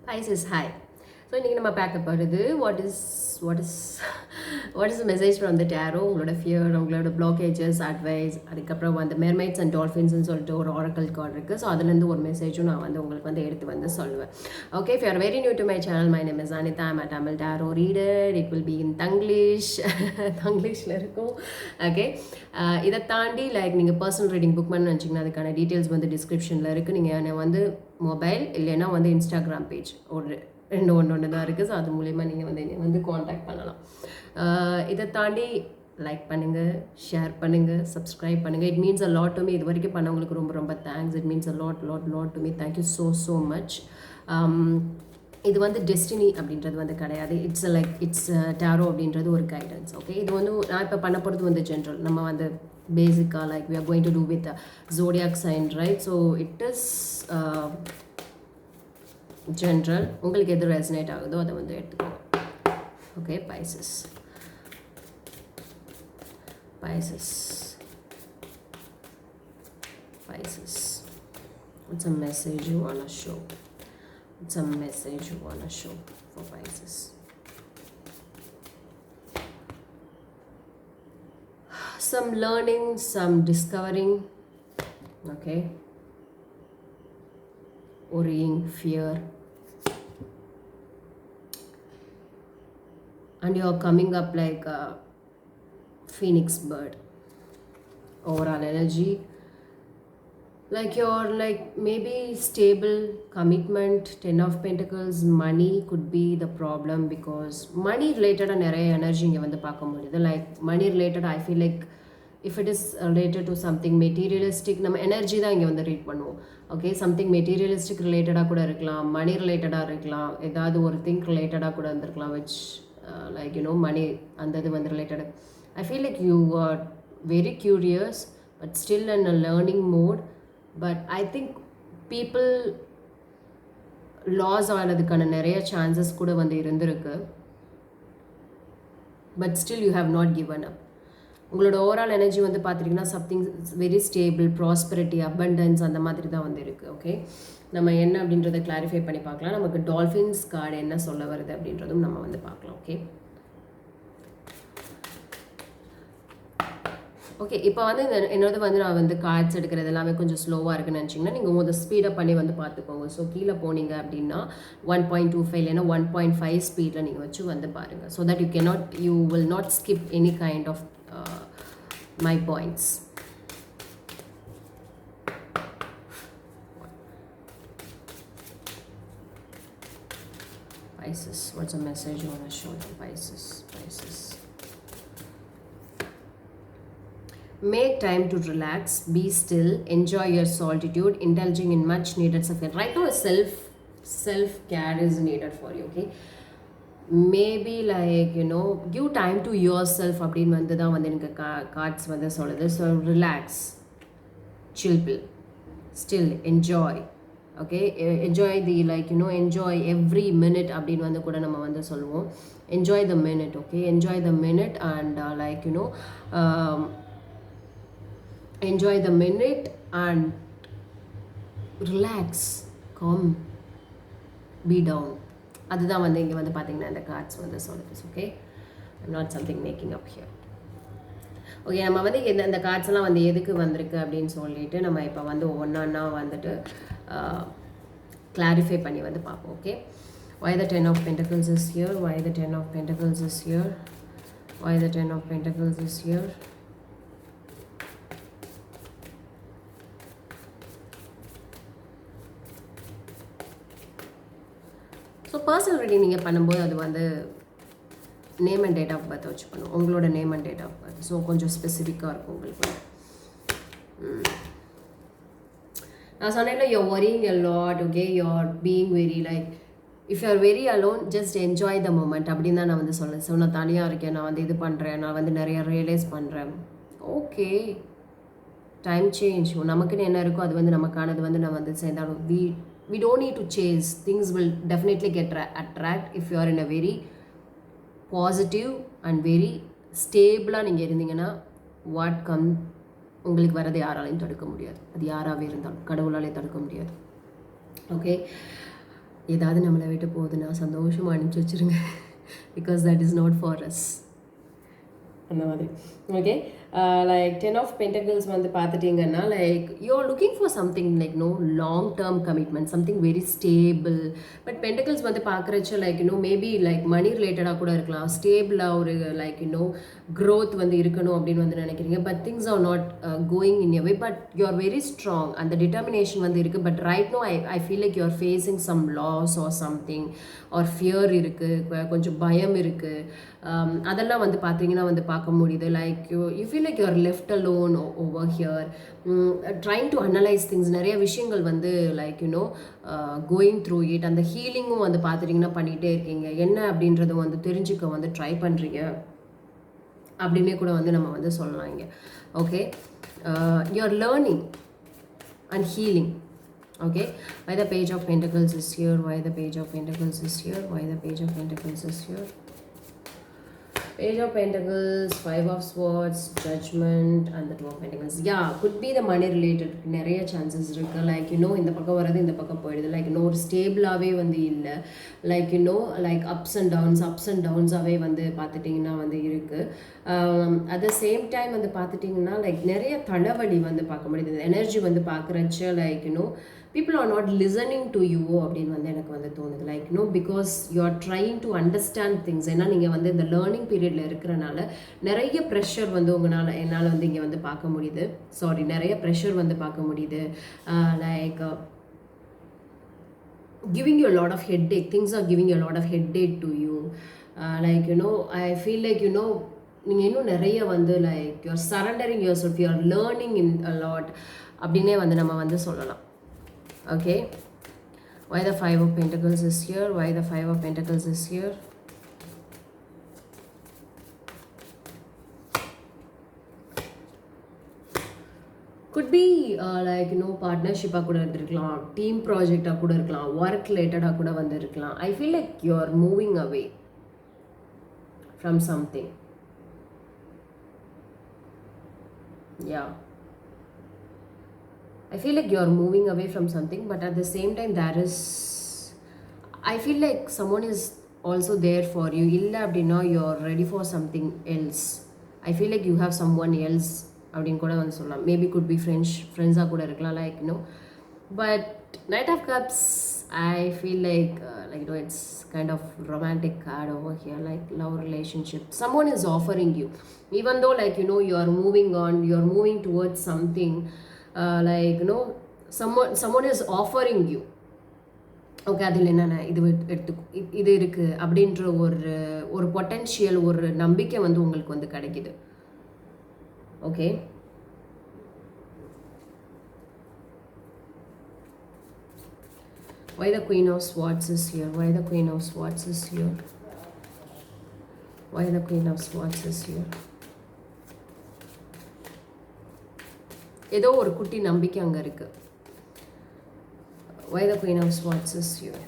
Hi sis, hi. So இன்றைக்கி நம்ம பார்க்க போகிறது what is the message from the tarot, உங்களோட fear, உங்களோட blockages, advice, அதுக்கப்புறம் வந்து mermaids and dolphins சொல்லிட்டு ஒரு oracle card இருக்குது. ஸோ அதுலேருந்து ஒரு மெசேஜும் நான் வந்து உங்களுக்கு வந்து எடுத்து வந்து சொல்லுவேன். Okay, if you are very new to my channel, my name is Anita. I'm a Tamil tarot reader. It will be in Tanglish. Tanglishல இருக்கும். Okay, இதை தாண்டி லைக் நீங்கள் பர்சனல் ரீடிங் புக் பண்ணு நினச்சிங்கன்னா அதுக்கான டீட்டெயில்ஸ் வந்து டிஸ்கிரிப்ஷனில் இருக்குது. நீங்கள் என்னை வந்து மொபைல் இல்லைன்னா வந்து இன்ஸ்டாகிராம் பேஜ் ஒரு ஒன்று தான் இருக்குது. ஸோ அது மூலயமா நீங்கள் வந்து என்னை வந்து காண்டாக்ட் பண்ணலாம். இதை தாண்டி லைக் பண்ணுங்கள், ஷேர் பண்ணுங்கள், சப்ஸ்கிரைப் பண்ணுங்கள். It means a lot to me. இது வரைக்கும் பண்ணவங்களுக்கு ரொம்ப ரொம்ப thanks. It means a lot to me. Thank you so much. இது வந்து டெஸ்டினி அப்படின்றது வந்து கிடையாது. இட்ஸ் டேரோ அப்படின்றது ஒரு கைடன்ஸ். ஓகே, இது வந்து நான் இப்போ பண்ண போகிறது வந்து ஜென்ரல். நம்ம வந்து பேசிக்காக like we are going to do with zodiac sign, right? So it is general. உங்களுக்கு எது ரெசனேட் ஆகுதோ அதை வந்து எடுத்துக்கோங்க. Okay, Pisces. What's a message you want to show? What's a message you want to show for Pisces? Some learning, some discovering. Okay, worrying, fear, and you're coming up like a phoenix bird. Overall energy, like you're like maybe stable commitment. 10 of Pentacles. Money could be the problem because money related நிறைய energy இங்கே வந்து பார்க்க முடியுது. Like money related I feel like if it is related to something materialistic, நம்ம energy தான் இங்கே வந்து read பண்ணுவோம். ஓகே, சம்திங் மெட்டீரியலிஸ்டிக் ரிலேட்டடாக கூட இருக்கலாம், மணி ரிலேட்டடாக இருக்கலாம், ஏதாவது ஒரு திங்க் ரிலேட்டடாக கூட இருந்திருக்கலாம், விச் லைக் யூனோ மணி அந்த இது வந்து related. I feel like you are very curious but still in a learning mode. But I think people loss ஆனதுக்கான நிறைய சான்சஸ் கூட வந்து இருந்திருக்கு. But still you have not given up. உங்களோட ஓவரால் எனர்ஜி வந்து பார்த்துட்டிங்கன்னா something very stable, prosperity, abundance அந்த மாதிரி தான் வந்து இருக்குது. ஓகே, நம்ம என்ன அப்படின்றத கிளாரிஃபை பண்ணி பார்க்கலாம். நமக்கு டால்ஃபின்ஸ் கார்டு என்ன சொல்ல வருது அப்படின்றதும் நம்ம வந்து பார்க்கலாம். ஓகே ஓகே இப்போ வந்து என்னோட வந்து நான் வந்து கார்ட்ஸ் எடுக்கிறது எல்லாமே கொஞ்சம் ஸ்லோவாக இருக்குன்னு நினச்சிங்கன்னா நீங்கள் முதல் ஸ்பீடப் பண்ணி வந்து பார்த்துக்கோங்க. ஸோ கீழே போனீங்க அப்படின்னா 1.25 இல்லைன்னா 1.5 ஸ்பீடில் நீங்கள் வச்சு வந்து பாருங்கள். So that you will not skip any kind of my points. Pisces, what's a message you want to show to Pisces? Make time to relax, be still, enjoy your solitude, indulging in much needed self-care. Right now, self-care is needed for you, okay? Maybe like, give time to yourself அப்படின்னு வந்து தான் வந்து எனக்கு cards வந்து சொல்லுது. So relax, chill pill, still enjoy. Okay, enjoy the like enjoy every minute அப்படின்னு வந்து கூட நம்ம வந்து சொல்லுவோம். Enjoy the minute. Okay, enjoy the minute and like enjoy the minute and relax, calm, be down. அதுதான் வந்து இங்கே வந்து பார்த்தீங்கன்னா இந்த கார்ட்ஸ் வந்து சொல்லுது. Okay, I'm not something making up here. Okay, நம்ம வந்து இந்த கார்ட்ஸ் எல்லாம் வந்து எதுக்கு வந்திருக்கு அப்படின்னு சொல்லிட்டு நம்ம இப்போ வந்து ஒவ்வொன்றா வந்துட்டு கிளாரிஃபை பண்ணி வந்து பார்ப்போம். Okay, why the 10 of Pentacles is here, why the 10 of Pentacles is here, why the 10 of Pentacles is here. So personal reading நீங்கள் பண்ணும்போது அது வந்து name and date of birth வச்சு பண்ணுவோம். உங்களோட name and date of birth. So கொஞ்சம் ஸ்பெசிஃபிக்காக இருக்கும் உங்களுக்கு வந்து. நான் சொன்னேன்ல, you are worrying a lot. Okay, you are being very like if you are very alone, just enjoy the moment அப்படின்னு தான் நான் வந்து சொல்லுவேன். ஸோ நான் தனியாக இருக்கேன், நான் வந்து இது பண்ணுறேன், நான் வந்து நிறையா ரியலைஸ் பண்ணுறேன். Okay, time change. நமக்குன்னு என்ன இருக்கோ அது வந்து நமக்கானது வந்து நம்ம வந்து சேர்ந்தாலும் we don't need to chase. Things will definitely get attract if you are in a very positive and very stable நீங்கள் இருந்தீங்கன்னா what come உங்களுக்கு வரதை யாராலையும் தடுக்க முடியாது. அது யாராகவே இருந்தாலும் கடவுளாலே தடுக்க முடியாது. ஓகே, ஏதாவது நம்மளை விட்டு போகுதுன்னா சந்தோஷமாக அனுப்பிச்சி வச்சுருங்க. Because that is not for us. அந்த மாதிரி. ஓகே, லைக் 10 ஆஃப் பென்டக்கிள்ஸ் வந்து பார்த்துட்டிங்கன்னா like you are looking for something like no long term commitment, something very stable. But pentacles வந்து பார்க்குறச்ச லைக் மேபி லைக் மணி ரிலேட்டடாக கூட இருக்கலாம், ஸ்டேபிளாக ஒரு லைக் க்ரோத் வந்து இருக்கணும் அப்படின்னு வந்து நினைக்கிறீங்க. But things are not going in a way, but you are very strong, அந்த டிட்டர்மினேஷன் வந்து இருக்குது. But right now I feel like you are facing some loss or something, or fear இருக்குது, கொஞ்சம் பயம் இருக்குது. அதெல்லாம் வந்து பார்த்தீங்கன்னா வந்து பார்க்க முடியுது. Like you feel like you're left alone over here, trying to analyse things. நிறைய விஷயங்கள் வந்து லைக் கோயிங் த்ரூ இட். அந்த ஹீலிங்கும் வந்து பார்த்துட்டிங்கன்னா பண்ணிகிட்டே இருக்கீங்க. என்ன அப்படின்றத வந்து தெரிஞ்சுக்க வந்து ட்ரை பண்ணுறீங்க அப்படின்னே கூட வந்து நம்ம வந்து சொல்லலாம் இங்கே. Okay, you're learning and healing. Okay, why the page of pentacles is here, why the page of pentacles is here, why the page of pentacles is here. Page of Pentacles, 5 of Swords, Judgment and the 2 of Pentacles. Yeah, could be the money related. நிறைய chances இருக்குது. Like இந்த பக்கம் வர்றது இந்த பக்கம் போயிடுது. Like ஒரு ஸ்டேபிளாகவே வந்து இல்லை. லைக் லைக் அப்ஸ் அண்ட் டவுன்ஸாகவே வந்து பார்த்துட்டிங்கன்னா வந்து இருக்குது. அட் த சேம் டைம் வந்து பார்த்துட்டிங்கன்னா லைக் நிறைய தலைவலி வந்து பார்க்க முடியுது. எனர்ஜி வந்து பார்க்குறச்ச like people are not listening to you அப்படின்னு வந்து எனக்கு வந்து தோணுது. Like because you are trying to understand things. ஏன்னா நீங்கள் வந்து இந்த லேர்னிங் பீரியடில் இருக்கிறனால நிறைய ப்ரெஷர் வந்து என்னால் வந்து இங்கே வந்து பார்க்க முடியுது. நிறைய ப்ரெஷர் வந்து பார்க்க முடியுது. Like giving you a lot of headache, things are giving you a lot of headache to you. Like I feel like நீங்கள் இன்னும் நிறைய வந்து like you're surrendering yourself, you're learning in a lot அப்படின்னே வந்து நம்ம வந்து சொல்லலாம். Okay, why the 5 of Pentacles is here, why the 5 of Pentacles is here. could be like பார்ட்னர்ஷிப்பாக கூட இருந்திருக்கலாம், டீம் ப்ராஜெக்டாக கூட இருக்கலாம், ஒர்க் ரிலேட்டடாக கூட வந்து இருக்கலாம். I feel like you are moving away from something. Yeah, I feel like you are moving away from something, but at the same time I feel like someone is also there for you. Illa அப்படின்னா you are ready for something else. I feel like you have someone else அப்படின்னு கூட வந்து சொல்லலாம். Maybe could be ஃப்ரெண்ட்ஸாக கூட இருக்கலாம். Like but Knight of Cups, I feel like it's kind of romantic card over here, like love relationship. Someone is offering you, even though like you are moving on, you are moving towards something. Like someone is offering you. Okay, அதில் என்னென்ன இது இருக்குது அப்படின்ற ஒரு potential, ஒரு நம்பிக்கை வந்து உங்களுக்கு வந்து கிடைக்குது. Okay, why the Queen of Swords is here, why the Queen of Swords is here, why the Queen of Swords is here. ஏதோ ஒரு குட்டி நம்பிக்கை அங்கே இருக்குது. Why the Queen of Swords is here.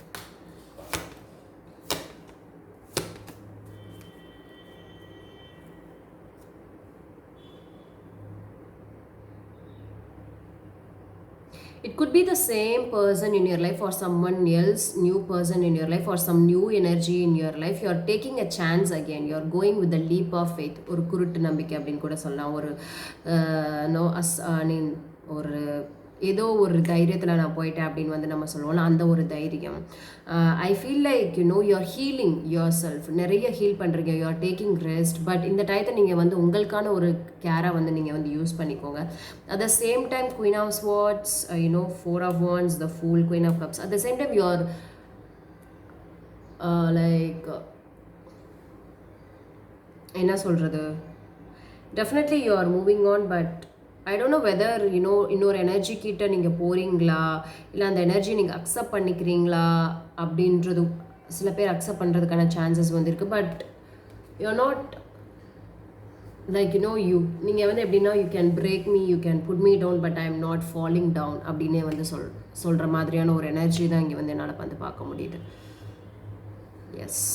It could be the same person in your life or someone else, new person in your life or some new energy in your life. You are taking a chance again. You are going with the leap of faith. ஒரு குருட்டு நம்பிக்கை அப்படின்னு கூட சொல்லலாம். ஒரு ஒரு ஏதோ ஒரு தைரியத்தில் நான் போயிட்டேன் அப்படின்னு வந்து நம்ம சொல்லுவோம்ல, அந்த ஒரு தைரியம். ஐ feel like you are healing your self. நிறைய ஹீல் பண்ணுறீங்க, you are taking rest. But இந்த டயத்தை நீங்கள் வந்து உங்களுக்கான ஒரு கேரை வந்து நீங்கள் வந்து யூஸ் பண்ணிக்கோங்க. At the same time queen of swords, 4 of Wands, the Fool, Queen of Cups. At the same time you are like என்ன சொல்கிறது, definitely you are moving on. But I don't know whether இன்னொரு energy கிட்ட நீங்கள் போகிறீங்களா, இல்லை அந்த energy நீங்கள் accept பண்ணிக்கிறீங்களா அப்படின்றது. சில பேர் அக்செப்ட் பண்ணுறதுக்கான சான்சஸ் வந்து இருக்குது. But you are not like நீங்கள் வந்து எப்படின்னா you can break me, you can put me down, but I am not falling down அப்படின்னே வந்து சொல்கிற மாதிரியான ஒரு எனர்ஜி தான் இங்கே வந்து என்னால் வந்து பார்க்க முடியுது. Yes,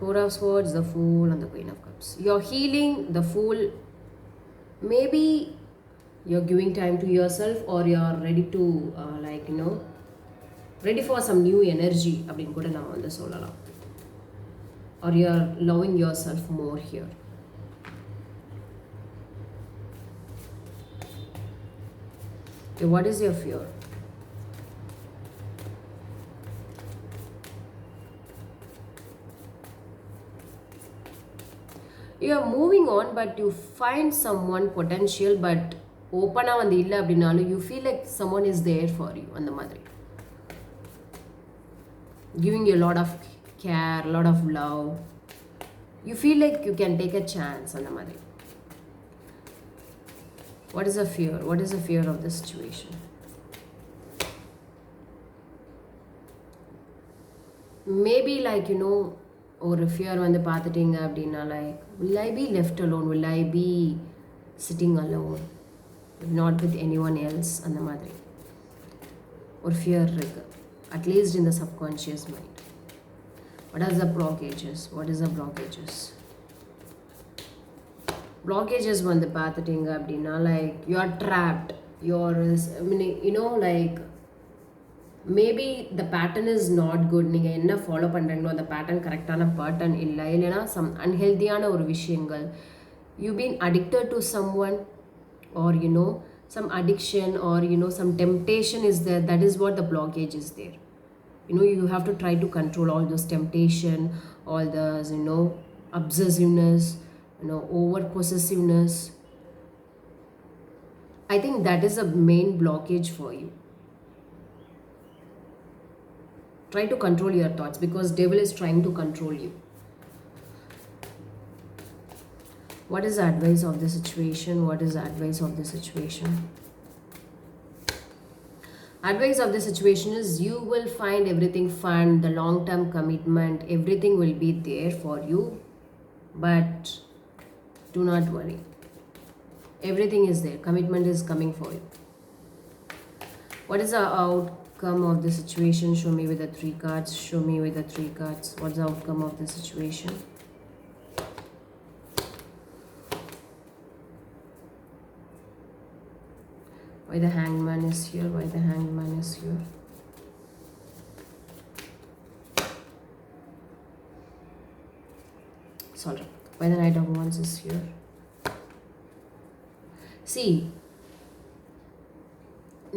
Four of Swords, the Fool and the Queen of Cups. You're healing the Fool. Maybe you're giving time to yourself, or you're ready to ready for some new energy அப்படின்னு கூட நம்ம வந்து சொல்லலாம். Or you're loving yourself more here. Okay, what is your fear? You are moving on, but you find someone potential, but ஓப்பனாக வந்து இல்லை அப்படின்னாலும் you feel like someone is there for you அந்த மாதிரி, giving you a lot of care, a lot of love. You feel like you can take a chance அந்த மாதிரி. What is the fear? What is the fear of the situation? Maybe like ஒரு fear வந்து பார்த்துட்டீங்க அப்படின்னா like, will I be left alone? Will I be sitting alone? Not with anyone else அந்த மாதிரி ஒரு fear இருக்கு, at least in the subconscious mind. What are the blockages? What is the blockages? Blockages வந்து பார்த்துட்டீங்க அப்படின்னா like you are trapped. Like maybe the pattern is not good. நீங்கள் என்ன follow பண்ணுறீங்களோ அந்த பேட்டர்ன் கரெக்டான பேட்டர்ன் இல்லை, இல்லைனா சம் அன்ஹெல்தியான ஒரு விஷயங்கள். You been addicted to someone, or some addiction, or some temptation is there. That is what the blockage is there. You have to try to control all those temptation, all those obsessiveness, over possessiveness. I think that is a main blockage for you. Try to control your thoughts, because devil is trying to control you. What is the advice of the situation? What is the advice of the situation? Advice of the situation is you will find everything fun, the long-term commitment, everything will be there for you, but do not worry. Everything is there. Commitment is coming for you. What is the outcome of the situation? Show me with the 3 cards. Show me with the 3 cards. What's the outcome of the situation? Why the hangman is here? Why the hangman is here? Sorry. Why the Knight of Wands is here? See,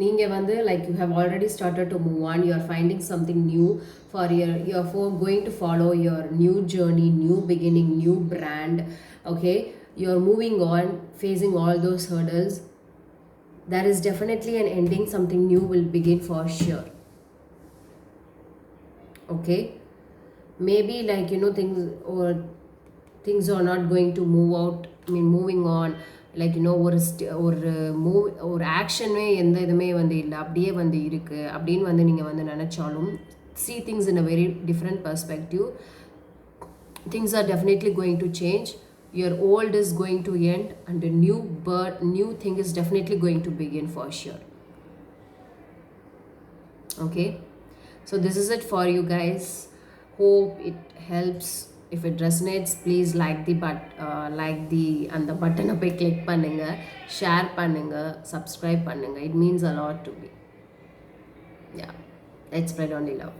நீங்கள் வந்து like you have already started to move on. You are finding something new for your going to follow your new journey, new beginning, new brand. Okay, you are moving on, facing all those hurdles. There is definitely an ending. Something new will begin for sure. Okay, maybe like things are not going to move out. Moving on, like ஒரு ஆக்ஷனே எந்த இதுவுமே வந்து இல்லை, அப்படியே வந்து இருக்குது அப்படின்னு வந்து நீங்கள் வந்து நினச்சாலும், see things in a very different perspective. Things are definitely going to change. Your old is going to end, and a new thing is definitely going to begin for sure. Okay, so this is it for you guys. Hope it helps. If it resonates, please like the and the button up click பண்ணுங்க, share பண்ணுங்க, subscribe பண்ணுங்க. It means a lot to me. Yeah, let's spread only love.